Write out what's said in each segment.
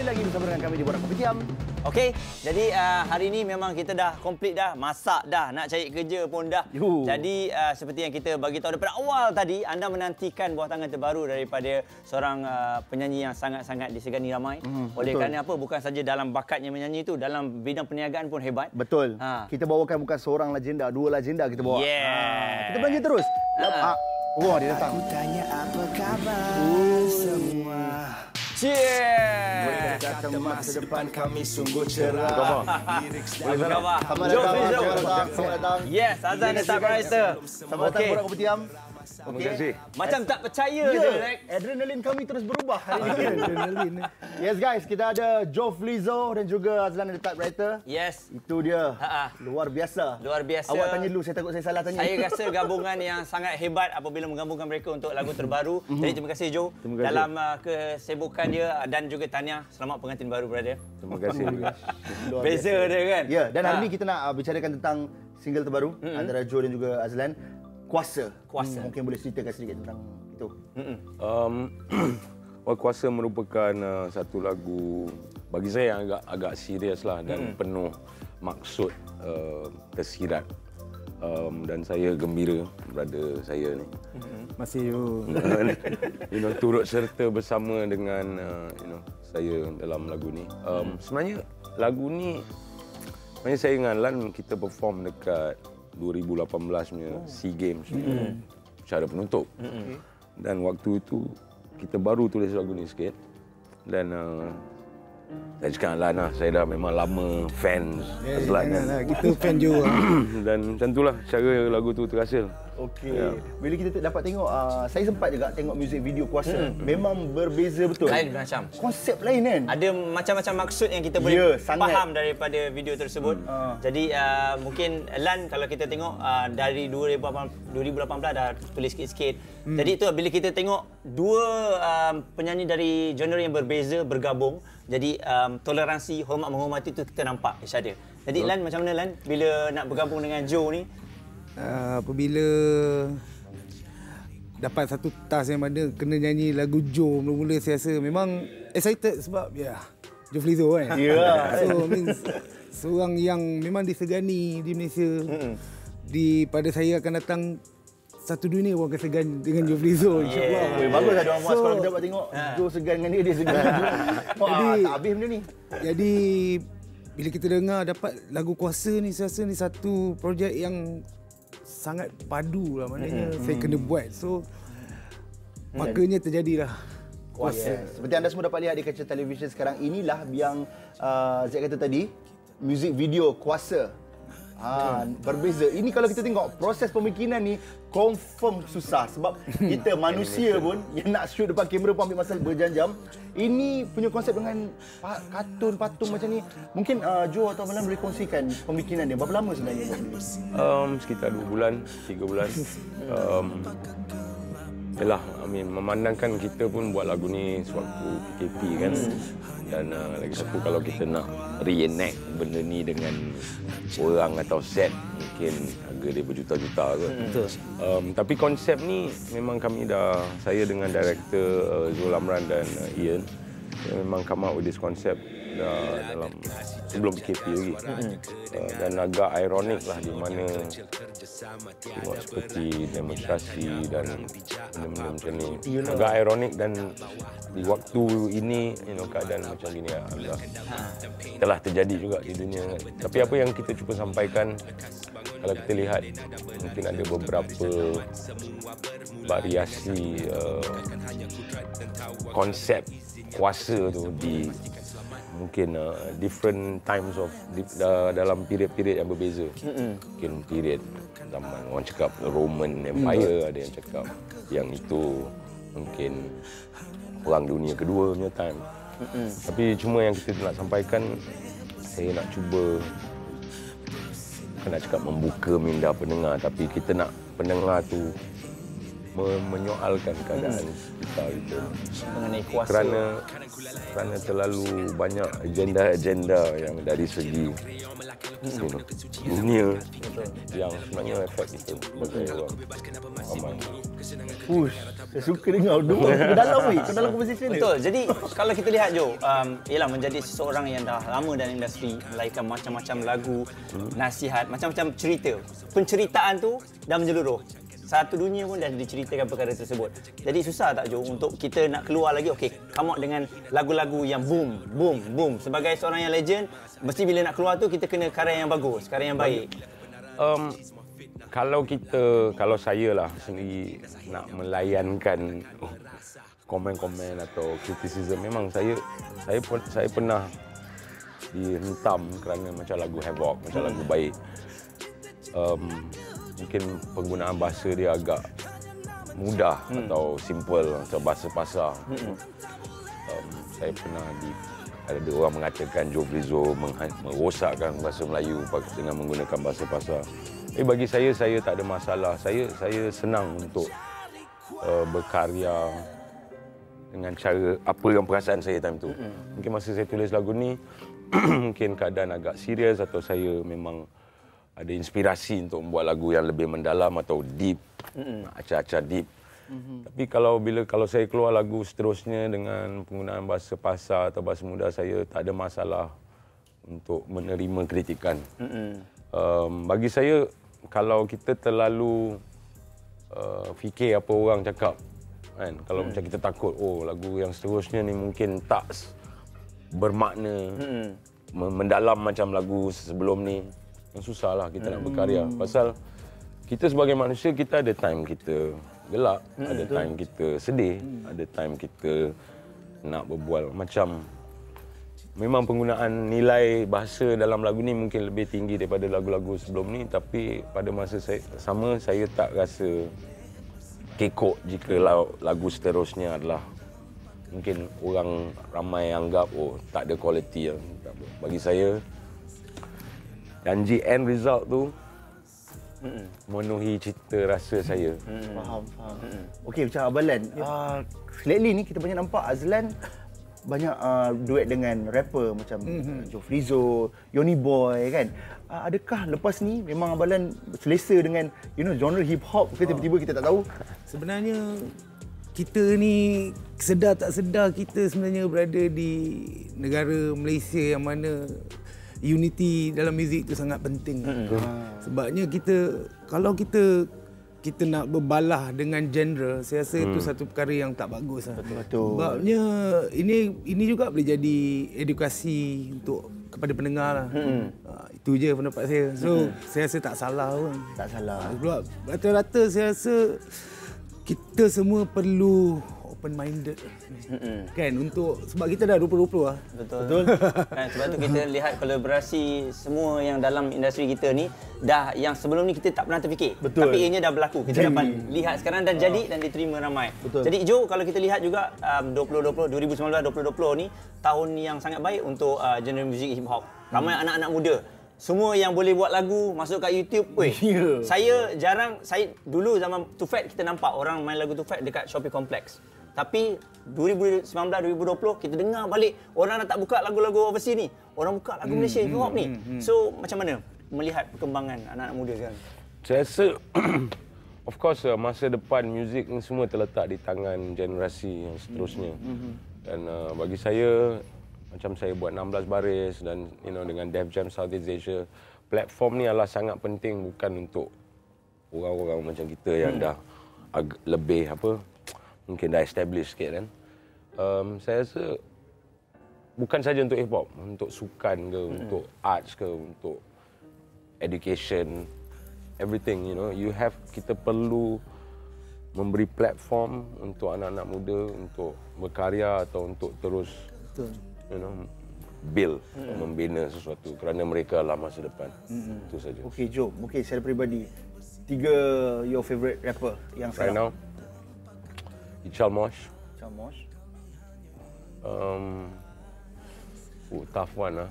lagi bersama dengan kami di Borak Kopitiam. Okey, jadi hari ini memang kita dah komplit dah, masak dah, nak cari kerja pun dah. Jadi seperti yang kita bagi tahu daripada awal tadi, anda menantikan buah tangan terbaru daripada seorang penyanyi yang sangat-sangat disegani ramai. Oleh kerana apa? Bukan saja dalam bakatnya menyanyi itu, dalam bidang perniagaan pun hebat. Betul. Kita bawakan bukan seorang legenda, dua legenda kita bawa. Kita belanja terus. Wah, dia datang. Aku tanya apa kabar semua. Cheers! Kata masa depan kami sungguh cerah. Apa khabar? Selamat datang. Selamat datang. Yes, Azan the typewriter. Selamat datang Borak Kopitiam. Terima kasih. Macam tak percaya je, Rek. Adrenalin kami terus berubah hari ini. Yes guys, kita ada Jove Lizzo dan juga Azlan the typewriter. Yes. Itu dia. Luar biasa. Luar biasa. Awak tanya dulu, saya takut saya salah tanya. Saya rasa gabungan yang sangat hebat apabila menggabungkan mereka untuk lagu terbaru. Jadi terima kasih Jo dalam kesibukan dia dan juga tahniah selamat pengantin baru brother. Terima kasih juga. Beza dia kan. Ya, dan hari ini kita nak bicarakan tentang single terbaru antara Jo dan juga Azlan. Kuasa. Mungkin boleh ceritakan sedikit tentang itu. Kuasa merupakan satu lagu bagi saya yang agak serius lah dan penuh maksud tersirat. Dan saya gembira brother saya ni. Masih turut serta bersama dengan saya dalam lagu ni. Sebenarnya lagu ni saya dengan Lan kita perform dekat 2018 punya SEA Games secara penutup. Dan waktu itu kita baru tulis lagu ni sikit dan saya cakap lah, saya dah memang lama fans Azlan kan. Kita fan juga. Dan macam itulah cara lagu tu terhasil. Okey. Bila kita dapat tengok, saya sempat juga tengok music video Kuasa. Memang berbeza betul. Lain macam. Konsep lain kan? Ada macam-macam maksud yang kita boleh faham daripada video tersebut. Jadi mungkin Lan kalau kita tengok dari 2018 dah tulis sikit-sikit. Jadi itu bila kita tengok dua penyanyi dari genre yang berbeza bergabung, jadi toleransi, hormat menghormati itu kita nampak isyada. Jadi Lan macam mana Lan bila nak bergabung dengan Jo ni? Apabila dapat satu task yang mana kena nyanyi lagu Jo, mula-mula saya rasa memang excited sebab Jove Lizzo kan. So means seorang yang memang disegani di Malaysia. Pada saya akan datang satu dunia orang akan segan dengan Jove Lizzo, insyaAllah. Bagus ada orang muas kalau kita dapat tengok Jo segan dengan dia segan. Tak habis benda ni. Jadi bila kita dengar dapat lagu Kuasa ni, saya rasa ni satu projek yang sangat padu lah, maknanya saya kena buat. So makanya terjadilah Kuasa. Seperti anda semua dapat lihat di kaca televisyen sekarang, inilah yang Zack kata tadi, music video Kuasa. Berbeza. Ini kalau kita tengok proses pembikinan ni confirm susah sebab kita manusia pun yang nak shoot depan kamera pun ambil masa berjam-jam. Ini punya konsep dengan kartun patung macam ni. Mungkin Jo atau Malan boleh kongsikan pembikinan dia. Berapa lama sebenarnya? Sekitar 2 bulan, 3 bulan. Yalah, memandangkan kita pun buat lagu ni sewaktu PKP kan. Dan lagi satu kalau kita nak reenact benda ni dengan orang atau set, mungkin harga dia berjuta-juta kot. Tapi konsep ni memang saya dengan director Zul Amran dan Ian memang come up with this concept dalam sebelum PKP lagi. Dan agak ironik lah di mana tengok seperti demonstrasi dan benda-benda macam ni. Agak ironik dan di waktu ini keadaan macam gini telah terjadi juga di dunia. Tapi apa yang kita cuba sampaikan, kalau kita lihat mungkin ada beberapa variasi konsep kuasa tu di mungkin different times of dalam period-period yang berbeza. Mungkin period zaman orang cakap Roman Empire, ada yang cakap yang itu mungkin Perang Dunia Kedua punya time. Tapi cuma yang kita nak sampaikan, saya nak cuba nak cakap membuka minda pendengar, tapi kita nak pendengar tu menyoalkan keadaan kita gitu. Mengenai kuasa. Kerana terlalu banyak agenda-agenda yang dari segi dunia yang sebenarnya efek itu sebagai orang ramai. Saya suka dengar dua dalam weh, dalam conversation ni. Betul. Jadi kalau kita lihat Jo, ialah menjadi seseorang yang dah lama dalam industri, melahirkan macam-macam lagu, nasihat, macam-macam cerita. Penceritaan tu dah menyeluruh. Satu dunia pun dah diceritakan perkara tersebut. Jadi susah tak Jo untuk kita nak keluar lagi, come out dengan lagu-lagu yang boom, boom, boom. Sebagai seorang yang legend, mesti bila nak keluar tu kita kena karya yang bagus, karya yang baik. Kalau saya lah sendiri nak melayankan komen-komen atau criticism, memang saya pernah dihentam kerana macam lagu Havoc, macam lagu baik. Mungkin penggunaan bahasa dia agak mudah atau simple, macam bahasa pasar. Saya pernah ada orang mengatakan Joe Flizzo merosakkan bahasa Melayu dengan menggunakan bahasa pasar. Bagi saya tak ada masalah. Saya senang untuk berkarya dengan cara apa yang perasaan saya time tu. Mungkin masa saya tulis lagu ni, mungkin keadaan agak serius atau saya memang ada inspirasi untuk membuat lagu yang lebih mendalam atau deep, acah-acah deep. Tapi kalau saya keluar lagu seterusnya dengan penggunaan bahasa pasar atau bahasa muda, saya tak ada masalah untuk menerima kritikan. Bagi saya, kalau kita terlalu fikir apa orang cakap, kan? Kalau macam kita takut, lagu yang seterusnya ni mungkin tak bermakna mendalam macam lagu sebelum ni, susahlah kita nak berkarya. Pasal kita sebagai manusia, kita ada time kita gelak, ada time kita sedih, ada time kita nak berbual. Macam memang penggunaan nilai bahasa dalam lagu ni mungkin lebih tinggi daripada lagu-lagu sebelum ni, tapi pada masa saya tak rasa kekok jika lagu seterusnya adalah mungkin orang ramai anggap tak ada kualiti. Bagi saya, janji end result tu memenuhi cita rasa saya. Faham. Okey, macam Abang Lan, lately ni kita banyak nampak Azlan banyak duet dengan rapper macam Joe Flizzo, Yoni Boy kan. Adakah lepas ni memang Abang Lan selesa dengan genre hip hop ke tiba-tiba kita tak tahu? Sebenarnya kita ni sedar tak sedar kita sebenarnya berada di negara Malaysia yang mana unity dalam muzik tu sangat penting. Sebabnya kalau kita nak berbalah dengan genre, saya rasa itu satu perkara yang tak bagus. Betul. Sebabnya ini juga boleh jadi edukasi kepada pendengar lah. Itu je pendapat saya. So saya rasa tak salah pun. Tak salah. Sebab rata-rata saya rasa kita semua perlu open-minded kan, sebab kita dah 2020 lah. Betul. Dan sebab tu kita lihat kolaborasi semua yang dalam industri kita ni yang sebelum ni kita tak pernah terfikir. Betul. Tapi ianya dah berlaku. Kita dapat lihat sekarang dan jadi dan diterima ramai. Betul. Jadi Jo, kalau kita lihat juga 2019-2020 ni tahun yang sangat baik untuk genre muzik hip hop. Ramai anak-anak muda. Semua yang boleh buat lagu masuk kat YouTube. Saya dulu zaman Too Fat kita nampak orang main lagu Too Fat dekat Shopee Complex. Tapi 2019-2020 kita dengar balik orang dah tak buka lagu-lagu overseas ni. Orang buka lagu Malaysia hip hop ni. So macam mana melihat perkembangan anak-anak muda sekarang? Saya rasa of course masa depan muzik ni semua terletak di tangan generasi yang seterusnya. Dan bagi saya, macam saya buat 16 baris dan dengan Def Jam Southeast Asia, platform ni adalah sangat penting bukan untuk orang-orang macam kita yang dah lebih mungkin dah established sikit kan. Saya rasa bukan saja untuk hip hop, untuk sukan ke, untuk arts ke, untuk education, everything, kita perlu memberi platform untuk anak-anak muda untuk berkarya atau untuk terus build, membina sesuatu kerana mereka adalah masa depan. Itu saja. Okey Jo, mungkin secara peribadi 3 your favorite rapper yang right now, Ichal Mosh. Tough one lah.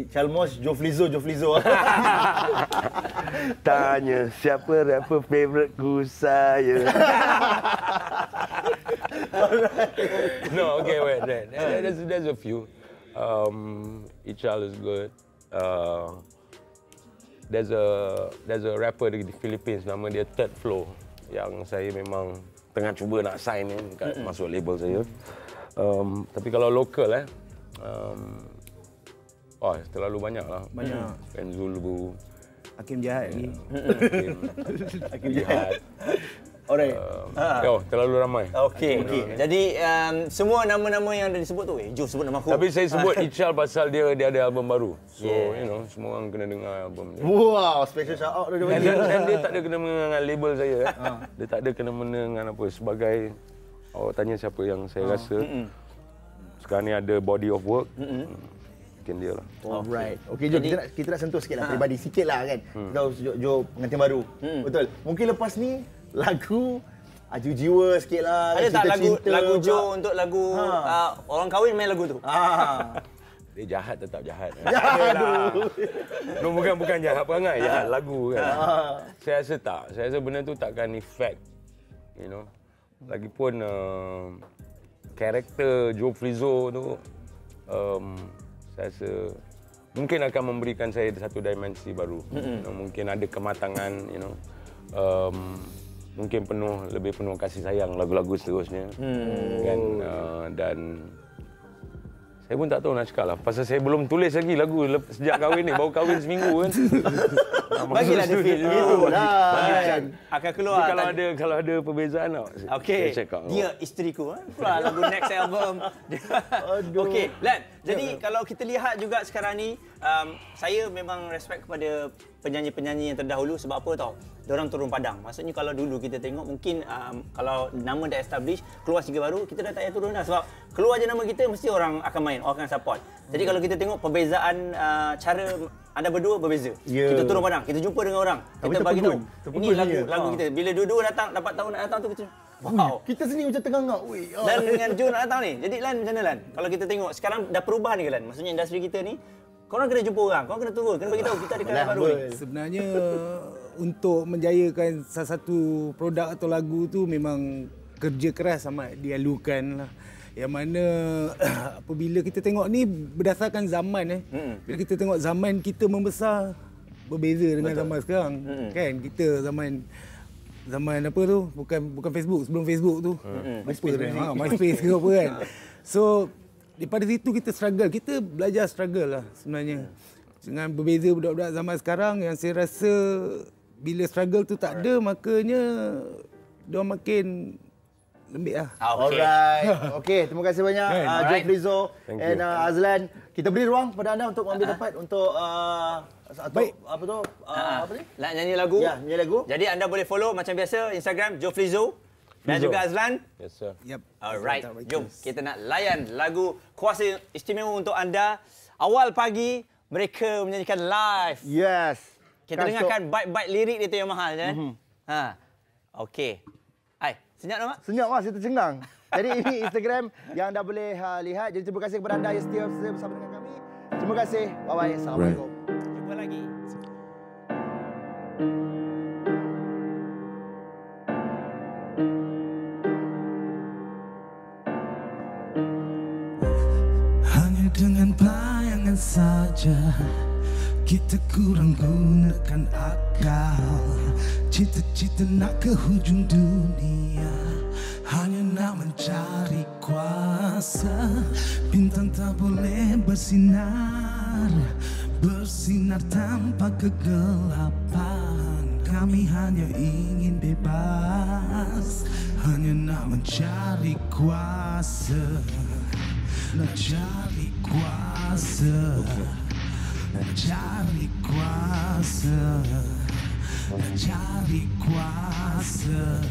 Ichal Mosh, Joe Flizzo. Tanya siapa rapper favorite ku, saya. No, okay, wait. There's a few. Ichal is good. there's a rapper di Philippines nama dia Third Flow yang saya memang tengah cuba nak sign ni masuk label saya. Tapi kalau lokal terlalu banyak lah. Penzulu, Hakim Jahat ni. Hakim Jahat. Alright. Terlalu ramai. Okey. Jadi semua nama-nama yang dah disebut tu, jom sebut nama aku. Tapi saya sebut Ichal pasal dia ada album baru. So, semua orang kena dengar album dia. Wow, special shout out dia bagi. Dan dia tak ada kena mengena dengan label saya. Dia tak ada kena mengena dengan apa. Sebagai, awak tanya siapa yang saya rasa. Sekarang ni ada body of work. Mungkin dia lah. Alright. Okey, jom kita nak sentuh sikit lah peribadi sikit lah kan. Tahu Jo pengantin baru. Betul. Mungkin lepas ni lagu aju jiwa sikit lah. Ada tak lagu Jo untuk lagu orang kahwin main lagu tu? Dia jahat tetap jahat. Aduh. No, bukan jahat perangai, jahat lagu kan. Saya rasa tak. Saya rasa benda tu takkan efek. You know. Lagipun karakter Joe Flizzo tu saya rasa mungkin akan memberikan saya satu dimensi baru. You know, mungkin ada kematangan, you know. Mungkin lebih penuh kasih sayang lagu-lagu seterusnya. Kan dan saya pun tak tahu nak cakap lah. Pasal saya belum tulis lagi lagu sejak kahwin ni. Baru kahwin seminggu kan. Bagilah dia feel gitu lah. Akan keluar. Kalau ada perbezaan tak. Okey. Dia isteriku keluar lagu next album. Okey, Lan. Jadi kalau kita lihat juga sekarang ni, saya memang respect kepada penyanyi-penyanyi yang terdahulu. Sebab apa tau? Diorang turun padang. Maksudnya kalau dulu kita tengok mungkin kalau nama dah establish, keluar single baru, kita dah tak payah turun dah. Sebab keluar je nama kita, mesti orang akan main, orang akan support. Jadi kalau kita tengok perbezaan cara anda berdua berbeza. Kita turun padang, kita jumpa dengan orang. Kita bagi tahu, ini lagu kita. Bila dua-dua datang, dapat tahu nak datang tu, kita wow. Kita sendiri macam tengah-ngak. Dan dengan Joe nak datang ni. Jadi Lan, macam mana Lan? Kalau kita tengok, sekarang dah perubahan ni ke Lan? Maksudnya industri kita ni, korang kena jumpa orang, korang kena turun, kena bagi tahu kita ada karya baru ni. Sebenarnya untuk menjayakan salah satu produk atau lagu tu memang kerja keras amat dialukan lah. Yang mana apabila kita tengok ni berdasarkan zaman bila kita tengok zaman kita membesar berbeza dengan zaman sekarang. Kan kita zaman apa tu? Bukan Facebook, sebelum Facebook tu. MySpace ke apa kan. So daripada situ kita struggle, kita belajar struggle lah sebenarnya. Dengan berbeza budak-budak zaman sekarang yang saya rasa bila struggle tu tak ada, makanya diorang makin lembik lah. Alright. Okey, terima kasih banyak Joe Flizzo and Azlan. Kita beri ruang kepada anda untuk ambil tempat untuk apa ni? Nak nyanyi lagu? Ya, nyanyi lagu. Jadi anda boleh follow macam biasa Instagram Joe Flizzo dan juga Azlan. Yes sir. Yep. Alright. Jom kita nak layan lagu kuasa istimewa untuk anda. Awal pagi mereka menyanyikan live. Yes. Kita dengarkan bait-bait lirik dia tu yang mahal je. Okey. Hai, senyap tak, Mak? Senyap Mas, kita cengang. Jadi ini Instagram yang anda boleh lihat. Jadi terima kasih kepada anda yang setia bersama dengan kami. Terima kasih. Bye-bye. Assalamualaikum. Jumpa lagi. Hanya dengan bayangan saja kita kurang gunakan akal. Cita-cita nak ke hujung dunia, hanya nak mencari kuasa. Bintang tak boleh bersinar, bersinar tanpa kegelapan. Kami hanya ingin bebas, hanya nak mencari kuasa. Nak cari kuasa, nak cari kuasa, nak cari kuasa.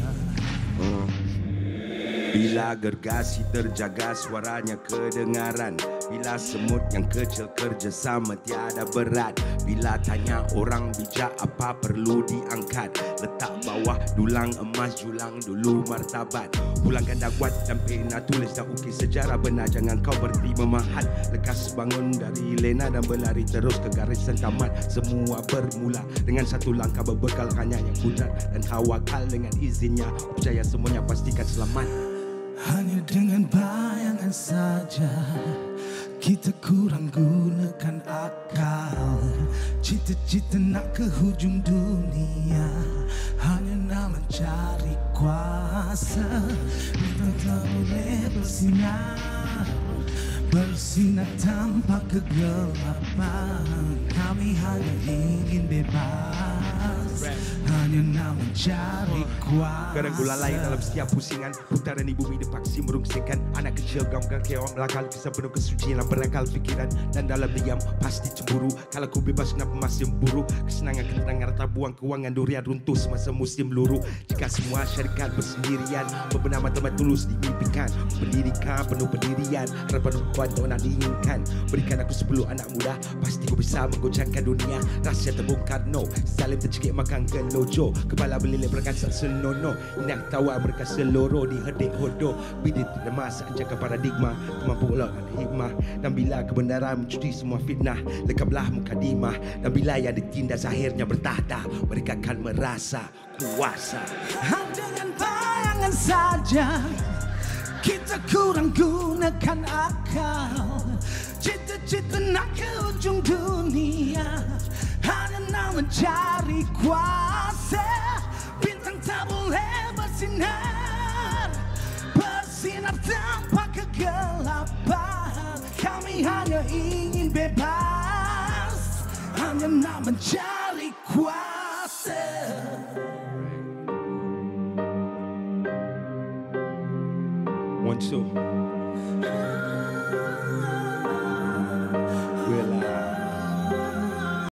Bila gergasi terjaga suaranya kedengaran, bila semut yang kecil kerja sama tiada berat. Bila tanya orang bijak apa perlu diangkat, letak bawah dulang emas, julang dulu martabat. Pulangkan dakwat dan pena, tulis dan ukir sejarah benar. Jangan kau berhenti memahat, lekas bangun dari lena dan berlari terus ke garisan tamat. Semua bermula dengan satu langkah berbekal hanya yang pudar dan tawakal. Dengan izinnya percaya semuanya pastikan selamat. Hanya dengan bayangan saja Kita kurang gunakan akal, cita-cita nak ke hujung dunia, hanya nak mencari kuasa. Kita tak boleh bersinar, bersinar tanpa kegelapan. Kami hanya ingin bebas, hanya nak mencari kuasa. Kadang gula lain dalam setiap pusingan, putaran di bumi dipaksi merungsingkan. Anak kecil gaungkan keong melakal, kisah penuh kesucian dalam berakal pikiran. Dan dalam diam pasti cemburu, kalau ku bebas kenapa masih memburu. Kesenangan ketenangan rata buang keuangan, durian runtuh semasa musim luruh. Jika semua syarikat bersendirian, bebenama tempat tulus dimimpikan. Pendidikan penuh pendirian, harapan perempuan tak nak diinginkan. Berikan aku 10 anak muda, pasti ku bisa menggoncangkan dunia. Rahsia terbongkar no, salim tercekik makan gelojo. Kepala belilik berkasat senono, indah tawa mereka seluruh dihedik hodoh. Bidit lemas anjakan paradigma, kemampu ulak dan hikmah. Dan bila kebenaran mencuci semua fitnah, lekaplah mukadimah. Dan bila yang ditindas akhirnya bertahta, mereka akan merasa kuasa. Dengan bayangan saja kita kurang gunakan akal, cita-cita nak ke ujung dunia, hanya nak mencari kuasa. Bintang tak boleh bersinar, bersinar tanpa kegelapan. Kami hanya ingin bebas, hanya nak mencari kuasa. One, two.